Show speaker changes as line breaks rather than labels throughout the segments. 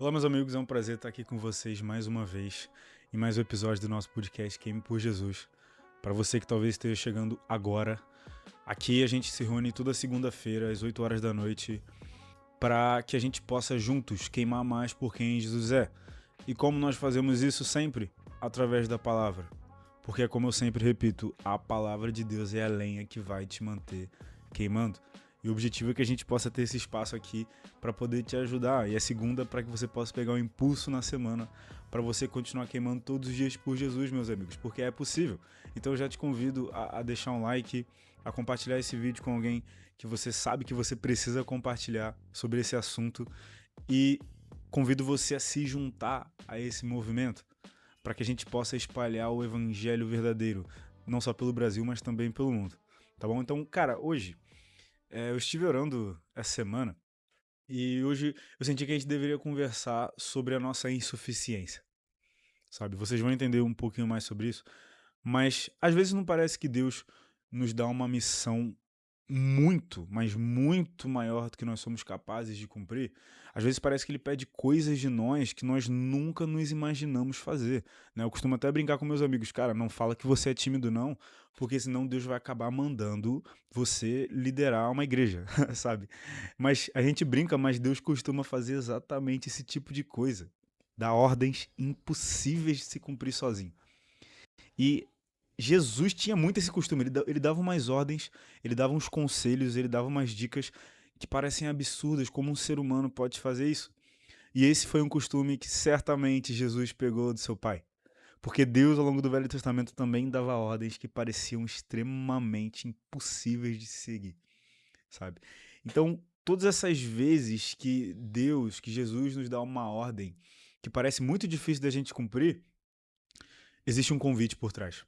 Olá, meus amigos, é um prazer estar aqui com vocês mais uma vez em mais um episódio do nosso podcast Queime por Jesus. Para você que talvez esteja chegando agora, aqui a gente se reúne toda segunda-feira às 8 horas da noite para que a gente possa juntos queimar mais por quem Jesus é. E como nós fazemos isso sempre? Através da palavra. Porque, como eu sempre repito, a palavra de Deus é a lenha que vai te manter queimando. E o objetivo é que a gente possa ter esse espaço aqui para poder te ajudar. E a segunda, para que você possa pegar um impulso na semana para você continuar queimando todos os dias por Jesus, meus amigos, porque é possível. Então eu já te convido a deixar um like, a compartilhar esse vídeo com alguém que você sabe que você precisa compartilhar sobre esse assunto e convido você a se juntar a esse movimento para que a gente possa espalhar o evangelho verdadeiro, não só pelo Brasil, mas também pelo mundo. Tá bom? Então, cara, hoje eu estive orando essa semana e hoje eu senti que a gente deveria conversar sobre a nossa insuficiência, sabe? Vocês vão entender um pouquinho mais sobre isso, mas às vezes não parece que Deus nos dá uma missão muito, mas muito maior do que nós somos capazes de cumprir. Às vezes parece que ele pede coisas de nós que nós nunca nos imaginamos fazer, né? Eu costumo até brincar com meus amigos, cara, não fala que você é tímido não, porque senão Deus vai acabar mandando você liderar uma igreja, sabe? Mas a gente brinca, mas Deus costuma fazer exatamente esse tipo de coisa, dar ordens impossíveis de se cumprir sozinho. E Jesus tinha muito esse costume, ele dava umas ordens, ele dava uns conselhos, ele dava umas dicas que parecem absurdas, como um ser humano pode fazer isso. E esse foi um costume que certamente Jesus pegou do seu pai. Porque Deus, ao longo do Velho Testamento, também dava ordens que pareciam extremamente impossíveis de seguir, sabe? Então, todas essas vezes que Deus, que Jesus nos dá uma ordem que parece muito difícil da gente cumprir, existe um convite por trás.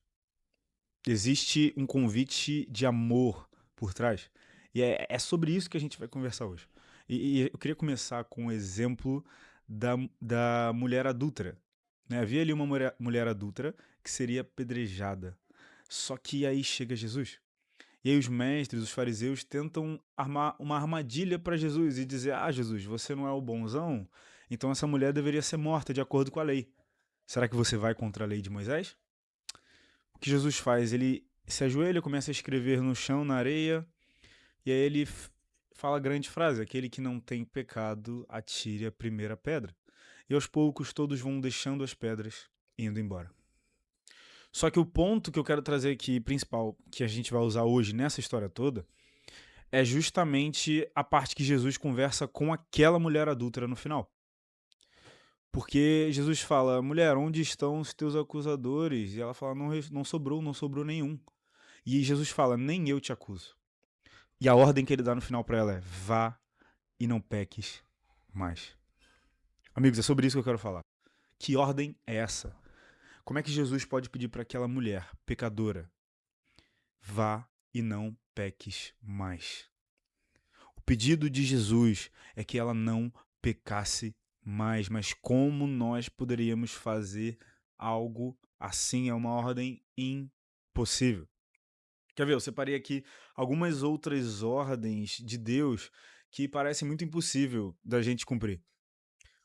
Existe um convite de amor por trás. E é sobre isso que a gente vai conversar hoje. E eu queria começar com o exemplo da mulher adúltera. Né? Havia ali uma mulher adúltera que seria apedrejada. Só que aí chega Jesus. E aí os mestres, os fariseus, tentam armar uma armadilha para Jesus e dizer: Ah, Jesus, você não é o bonzão? Então essa mulher deveria ser morta de acordo com a lei. Será que você vai contra a lei de Moisés? O que Jesus faz? Ele se ajoelha, começa a escrever no chão, na areia, e aí ele fala a grande frase: aquele que não tem pecado, atire a primeira pedra. E aos poucos todos vão deixando as pedras e indo embora. Só que o ponto que eu quero trazer aqui, principal, que a gente vai usar hoje nessa história toda, é justamente a parte que Jesus conversa com aquela mulher adúltera no final. Porque Jesus fala: mulher, onde estão os teus acusadores? E ela fala: não sobrou nenhum. E Jesus fala: nem eu te acuso. E a ordem que ele dá no final para ela é: vá e não peques mais. Amigos, é sobre isso que eu quero falar. Que ordem é essa? Como é que Jesus pode pedir para aquela mulher pecadora: vá e não peques mais? O pedido de Jesus é que ela não pecasse mais, mas como nós poderíamos fazer algo assim? É uma ordem impossível. Quer ver? Eu separei aqui algumas outras ordens de Deus que parecem muito impossível da gente cumprir.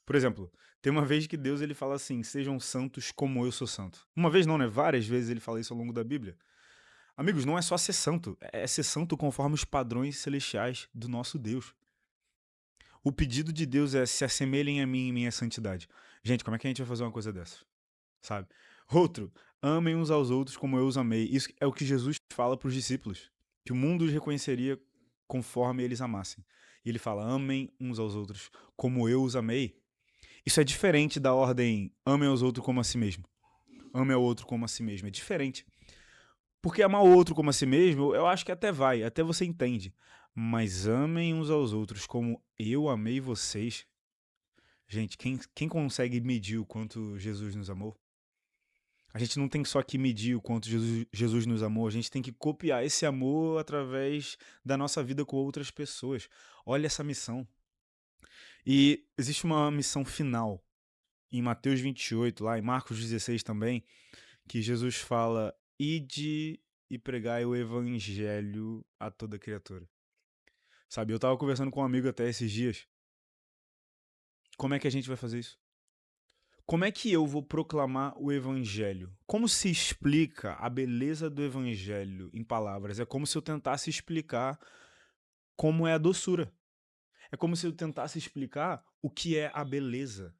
Por exemplo, tem uma vez que Deus ele fala assim: sejam santos como eu sou santo. Uma vez não, né? Várias vezes ele fala isso ao longo da Bíblia. Amigos, não é só ser santo, é ser santo conforme os padrões celestiais do nosso Deus. O pedido de Deus é: se assemelhem a mim em minha santidade. Gente, como é que a gente vai fazer uma coisa dessa? Sabe? Outro, amem uns aos outros como eu os amei. Isso é o que Jesus fala para os discípulos, que o mundo os reconheceria conforme eles amassem. E ele fala: amem uns aos outros como eu os amei. Isso é diferente da ordem: amem aos outros como a si mesmo. Ame ao outro como a si mesmo. É diferente. Porque amar o outro como a si mesmo, eu acho que até vai, até você entende. Mas amem uns aos outros como eu amei vocês. Gente, quem consegue medir o quanto Jesus nos amou? A gente não tem só que medir o quanto Jesus nos amou, a gente tem que copiar esse amor através da nossa vida com outras pessoas. Olha essa missão. E existe uma missão final em Mateus 28, lá em Marcos 16 também, que Jesus fala: ide e pregai o evangelho a toda criatura. Sabe, eu tava conversando com um amigo até esses dias, Como é que a gente vai fazer isso? Como é que eu vou proclamar o evangelho? Como se explica a beleza do evangelho em palavras? É como se eu tentasse explicar como é a doçura. É como se eu tentasse explicar o que é a beleza.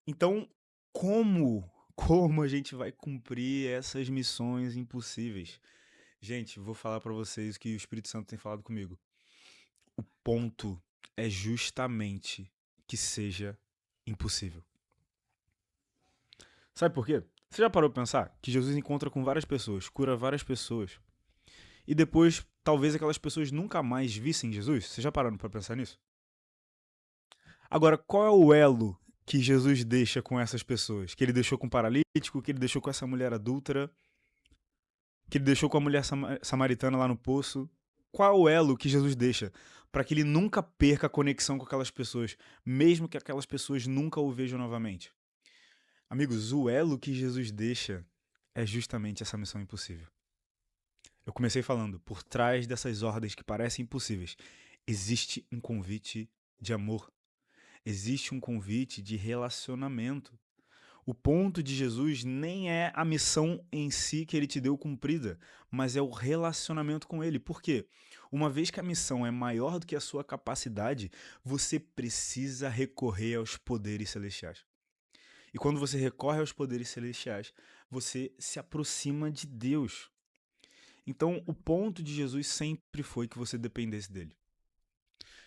Então, como a gente vai cumprir essas missões impossíveis? Gente, vou falar pra vocês o que o Espírito Santo tem falado comigo. O ponto é justamente que seja impossível. Sabe por quê? Você já parou pra pensar que Jesus encontra com várias pessoas, cura várias pessoas, e depois talvez aquelas pessoas nunca mais vissem Jesus? Você já pararam pra pensar nisso? Agora, qual é o elo que Jesus deixa com essas pessoas? Que ele deixou com o paralítico, que ele deixou com essa mulher adúltera, que ele deixou com a mulher samaritana lá no poço? Qual é o elo que Jesus deixa para que ele nunca perca a conexão com aquelas pessoas, mesmo que aquelas pessoas nunca o vejam novamente? Amigos, o elo que Jesus deixa é justamente essa missão impossível. Eu comecei falando, por trás dessas ordens que parecem impossíveis, existe um convite de amor, existe um convite de relacionamento. O ponto de Jesus nem é a missão em si que ele te deu cumprida, mas é o relacionamento com ele. Por quê? Uma vez que a missão é maior do que a sua capacidade, você precisa recorrer aos poderes celestiais. E quando você recorre aos poderes celestiais, você se aproxima de Deus. Então, o ponto de Jesus sempre foi que você dependesse dele.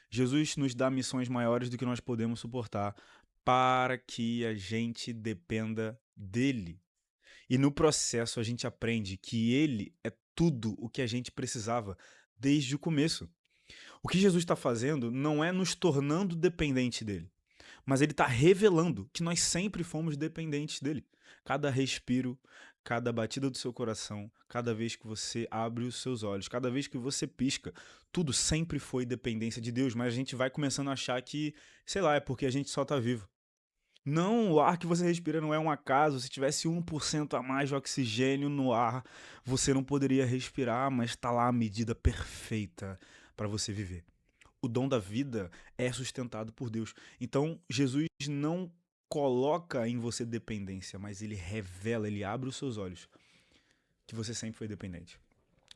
Jesus nos dá missões maiores do que nós podemos suportar para que a gente dependa dele. E no processo a gente aprende que ele é tudo o que a gente precisava desde o começo. O que Jesus está fazendo não é nos tornando dependente dele, mas ele está revelando que nós sempre fomos dependentes dele. Cada respiro, cada batida do seu coração, cada vez que você abre os seus olhos, cada vez que você pisca, tudo sempre foi dependência de Deus, mas a gente vai começando a achar que, sei lá, é porque a gente só está vivo. Não, o ar que você respira não é um acaso. Se tivesse 1% a mais de oxigênio no ar, você não poderia respirar, mas está lá a medida perfeita para você viver. O dom da vida é sustentado por Deus. Então, Jesus não coloca em você dependência, mas ele revela, ele abre os seus olhos que você sempre foi dependente.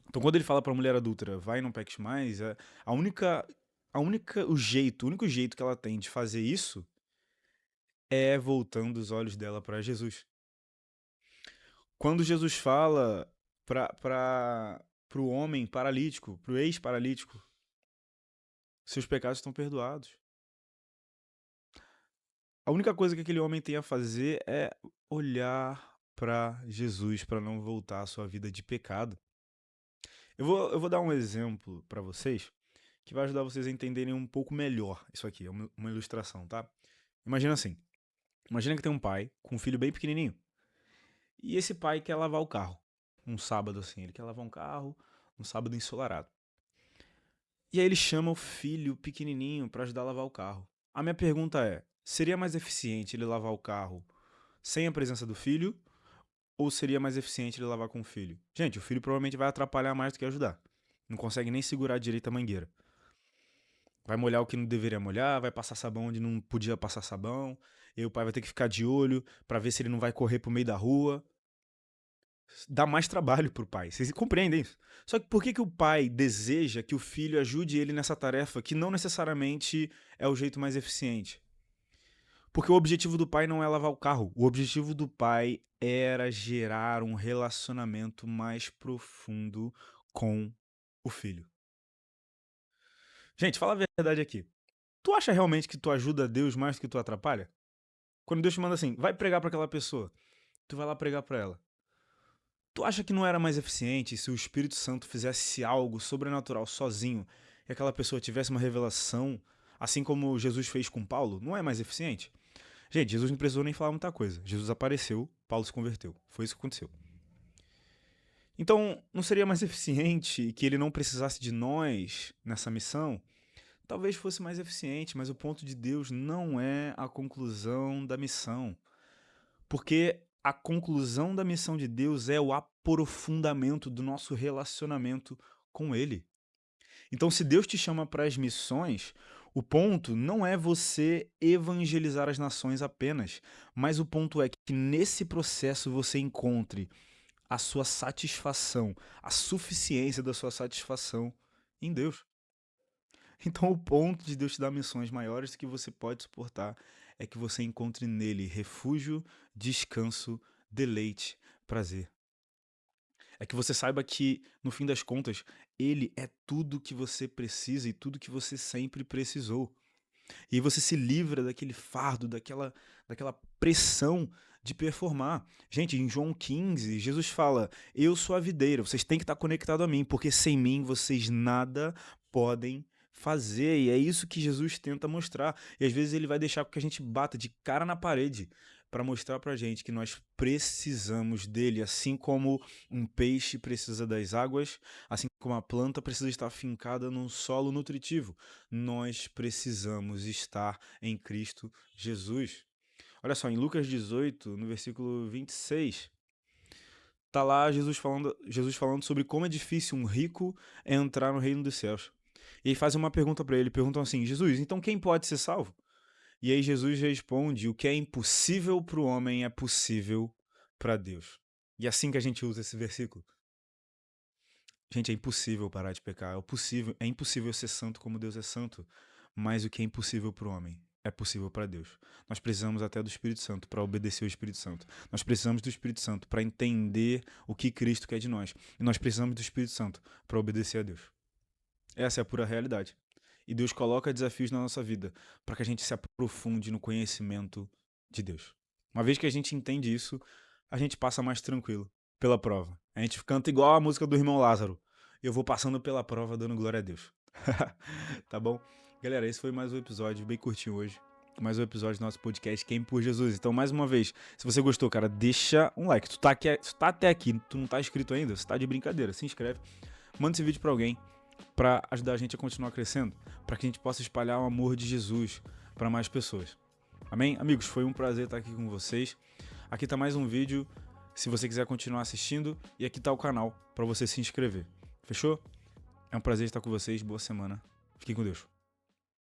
Então, quando ele fala para a mulher adúltera, vai e não peques mais, a única, o único jeito que ela tem de fazer isso é voltando os olhos dela para Jesus. Quando Jesus fala para o homem paralítico, para o ex-paralítico, seus pecados estão perdoados. A única coisa que aquele homem tem a fazer é olhar para Jesus para não voltar à sua vida de pecado. Eu vou dar um exemplo para vocês que vai ajudar vocês a entenderem um pouco melhor isso aqui. É uma ilustração, tá? Imagina assim. Imagina que tem um pai com um filho bem pequenininho. E esse pai quer lavar o carro. Um sábado assim. Ele quer lavar um carro um sábado ensolarado. E aí ele chama o filho pequenininho para ajudar a lavar o carro. A minha pergunta é: seria mais eficiente ele lavar o carro sem a presença do filho ou seria mais eficiente ele lavar com o filho? Gente, o filho provavelmente vai atrapalhar mais do que ajudar. Não consegue nem segurar direito a mangueira. Vai molhar o que não deveria molhar, vai passar sabão onde não podia passar sabão. E aí o pai vai ter que ficar de olho para ver se ele não vai correr pro meio da rua. Dá mais trabalho pro pai. Vocês compreendem isso? Só que por que o pai deseja que o filho ajude ele nessa tarefa que não necessariamente é o jeito mais eficiente? Porque o objetivo do pai não é lavar o carro. O objetivo do pai era gerar um relacionamento mais profundo com o filho. Gente, fala a verdade aqui. Tu acha realmente que tu ajuda Deus mais do que tu atrapalha? Quando Deus te manda assim, vai pregar pra aquela pessoa, tu vai lá pregar pra ela. Tu acha que não era mais eficiente se o Espírito Santo fizesse algo sobrenatural sozinho e aquela pessoa tivesse uma revelação, assim como Jesus fez com Paulo? Não é mais eficiente? Gente, Jesus não precisou nem falar muita coisa. Jesus apareceu, Paulo se converteu. Foi isso que aconteceu. Então, não seria mais eficiente que ele não precisasse de nós nessa missão? Talvez fosse mais eficiente, mas o ponto de Deus não é a conclusão da missão. Porque a conclusão da missão de Deus é o aprofundamento do nosso relacionamento com Ele. Então, se Deus te chama para as missões, O ponto não é você evangelizar as nações apenas, mas o ponto é que nesse processo você encontre a sua satisfação, a suficiência da sua satisfação em Deus. Então, o ponto de Deus te dar missões maiores que você pode suportar é que você encontre nele refúgio, descanso, deleite, prazer. É que você saiba que, no fim das contas, ele é tudo que você precisa e tudo que você sempre precisou. E aí você se livra daquele fardo, daquela pressão de performar. Gente, em João 15, Jesus fala: Eu sou a videira, vocês têm que estar conectados a mim, porque sem mim vocês nada podem fazer. E é isso que Jesus tenta mostrar. E às vezes ele vai deixar com que a gente bata de cara na parede para mostrar pra gente que nós precisamos dele, assim como um peixe precisa das águas, assim como a planta precisa estar fincada num solo nutritivo. Nós precisamos estar em Cristo Jesus. Olha só, em Lucas 18, no versículo 26, tá lá Jesus falando sobre como é difícil um rico entrar no reino dos céus. E aí fazem uma pergunta para ele, perguntam assim: Jesus, então quem pode ser salvo? E aí Jesus responde: o que é impossível para o homem é possível para Deus. E é assim que a gente usa esse versículo. Gente, é impossível parar de pecar. É impossível ser santo como Deus é santo. Mas o que é impossível para o homem é possível para Deus. Nós precisamos até do Espírito Santo para obedecer ao Espírito Santo. Nós precisamos do Espírito Santo para entender o que Cristo quer de nós. E nós precisamos do Espírito Santo para obedecer a Deus. Essa é a pura realidade. E Deus coloca desafios na nossa vida para que a gente se aprofunde no conhecimento de Deus. Uma vez que a gente entende isso, a gente passa mais tranquilo pela prova. A gente canta igual a música do irmão Lázaro. Eu vou passando pela prova dando glória a Deus. Tá bom? Galera, esse foi mais um episódio bem curtinho hoje. Mais um episódio do nosso podcast Quem por Jesus. Então, mais uma vez, se você gostou, cara, deixa um like. Tu tá até aqui, tu não tá inscrito ainda, você tá de brincadeira, se inscreve. Manda esse vídeo pra alguém, para ajudar a gente a continuar crescendo, para que a gente possa espalhar o amor de Jesus para mais pessoas. Amém? Amigos, foi um prazer estar aqui com vocês. Aqui tá mais um vídeo, se você quiser continuar assistindo, e aqui tá o canal para você se inscrever. Fechou? É um prazer estar com vocês, boa semana. Fiquem com Deus.